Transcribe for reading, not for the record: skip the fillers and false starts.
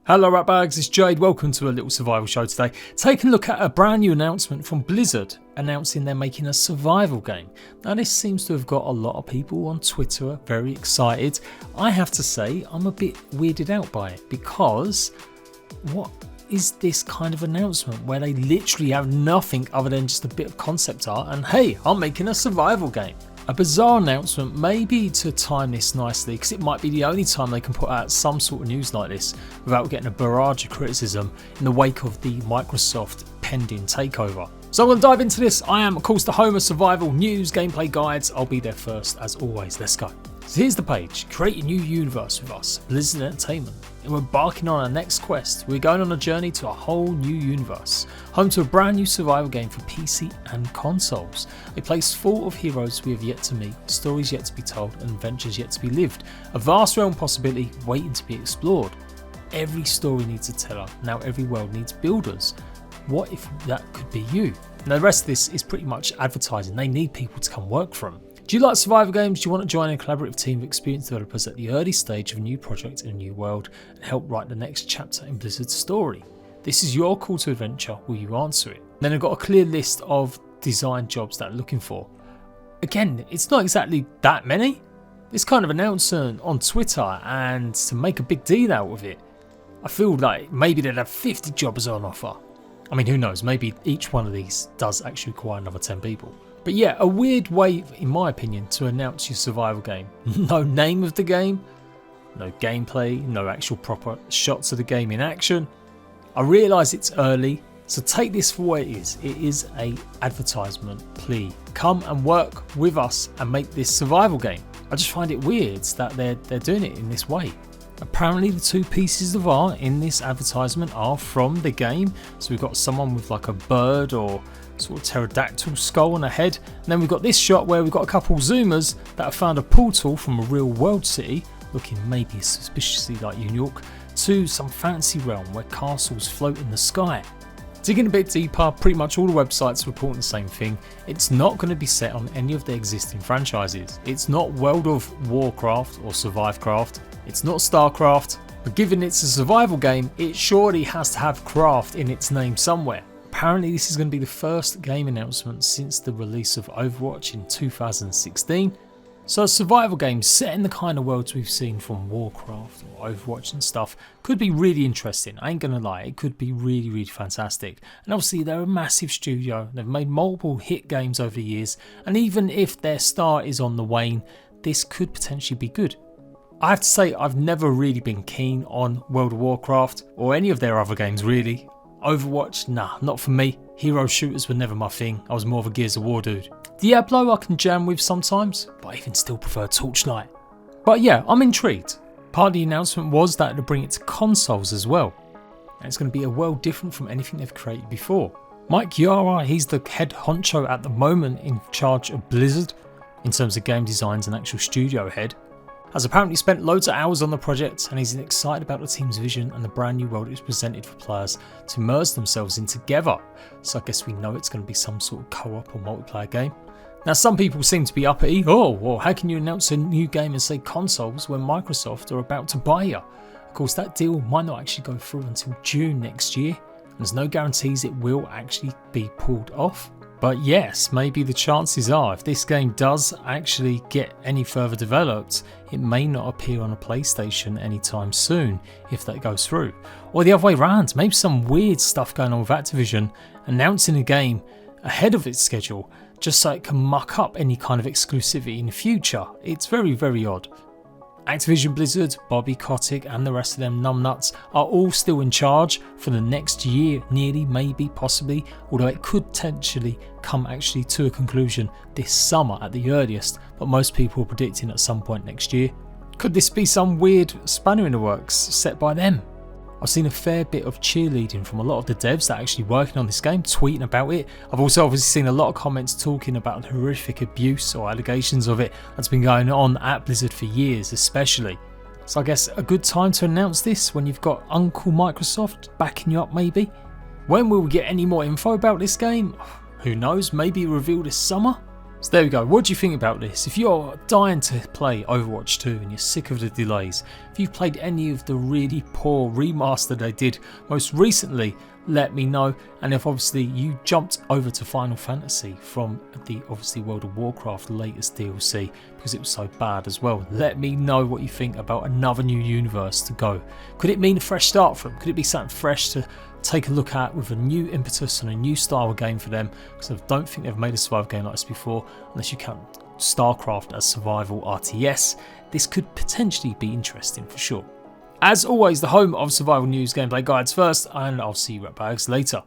Hello ratbags, it's Jade, welcome to a little survival show today. Taking a look at a brand new announcement from Blizzard announcing they're making a survival game. Now this seems to have got a lot of people on Twitter very excited. I have to say I'm a bit weirded out by it because what is this kind of announcement where they literally have nothing other than just a bit of concept art and hey, I'm making a survival game. A bizarre announcement, maybe to time this nicely because it might be the only time they can put out some sort of news like this without getting a barrage of criticism in the wake of the Microsoft pending takeover. So I'm going to dive into this. I am of course the home of survival news, gameplay guides. I'll be there first as always. Let's go. So here's the page. Create a new universe with us, Blizzard Entertainment. And we're embarking on our next quest. We're going on a journey to a whole new universe, home to a brand new survival game for PC and consoles. A place full of heroes we have yet to meet, stories yet to be told, and adventures yet to be lived. A vast realm possibility waiting to be explored. Every story needs a teller, now every world needs builders. What if that could be you? Now the rest of this is pretty much advertising. They need people to come work for them. Do you like survival games? Do you want to join a collaborative team of experienced developers at the early stage of a new project in a new world and help write the next chapter in Blizzard's story? This is your call to adventure. Will you answer it? Then I've got a clear list of design jobs that I'm looking for. Again, it's not exactly that many. This kind of announcement on Twitter and to make a big deal out of it, I feel like maybe they'd have 50 jobs on offer. I mean, who knows? Maybe each one of these does actually require another 10 people. But yeah, a weird way, in my opinion, to announce your survival game. No name of the game, no gameplay, no actual proper shots of the game in action. I realise it's early, so take this for what it is. It is an advertisement plea. Come and work with us and make this survival game. I just find it weird that they're doing it in this way. Apparently the two pieces of art in this advertisement are from the game. So we've got someone with like a bird or sort of pterodactyl skull on a head. And then we've got this shot where we've got a couple zoomers that have found a portal from a real world city, looking maybe suspiciously like New York, to some fancy realm where castles float in the sky. Digging a bit deeper, pretty much all the websites are reporting the same thing. It's not going to be set on any of the existing franchises. It's not World of Warcraft or Survivecraft. It's not StarCraft, but given it's a survival game, it surely has to have craft in its name somewhere. Apparently this is going to be the first game announcement since the release of Overwatch in 2016. So a survival game set in the kind of worlds we've seen from Warcraft or Overwatch and stuff could be really interesting. I ain't gonna lie, it could be really fantastic. And obviously they're a massive studio, they've made multiple hit games over the years, and even if their star is on the wane, this could potentially be good. I have to say I've never really been keen on World of Warcraft or any of their other games really. Overwatch, nah, not for me. Hero shooters were never my thing, I was more of a Gears of War dude. Diablo I can jam with sometimes, but I even still prefer Torchlight. But yeah, I'm intrigued. Part of the announcement was that they'll bring it to consoles as well. And it's going to be a world different from anything they've created before. Mike Yara, he's the head honcho at the moment in charge of Blizzard in terms of game designs and actual studio head, has apparently spent loads of hours on the project and he's excited about the team's vision and the brand new world it's presented for players to immerse themselves in together. So I guess we know it's going to be some sort of co-op or multiplayer game. Now some people seem to be uppity, well how can you announce a new game and say consoles when Microsoft are about to buy you? Of course that deal might not actually go through until June next year and there's no guarantees it will actually be pulled off. But yes, maybe the chances are if this game does actually get any further developed, it may not appear on a PlayStation anytime soon if that goes through. Or the other way around, maybe some weird stuff going on with Activision announcing a game ahead of its schedule just so it can muck up any kind of exclusivity in the future. It's very odd. Activision Blizzard, Bobby Kotick and the rest of them numbnuts are all still in charge for the next year, nearly, maybe, possibly, although it could potentially come actually to a conclusion this summer at the earliest, but most people are predicting at some point next year. Could this be some weird spanner in the works set by them? I've seen a fair bit of cheerleading from a lot of the devs that are actually working on this game, tweeting about it. I've also obviously seen a lot of comments talking about the horrific abuse or allegations of it that's been going on at Blizzard for years especially. So I guess a good time to announce this when you've got Uncle Microsoft backing you up maybe. When will we get any more info about this game? Who knows, maybe reveal this summer? So there we go, what do you think about this? If you're dying to play Overwatch 2 and you're sick of the delays, if you've played any of the really poor remaster they did most recently, let me know. And if obviously you jumped over to Final Fantasy from the obviously World of Warcraft latest DLC because it was so bad as well, let me know what you think about another new universe to go. Could it mean a fresh start for them? Could it be something fresh to take a look at with a new impetus and a new style of game for them? Because I don't think they've made a survival game like this before, unless you count StarCraft as survival RTS. This could potentially be interesting for sure. As always, the home of survival news, gameplay guides first, and I'll see you at bags later.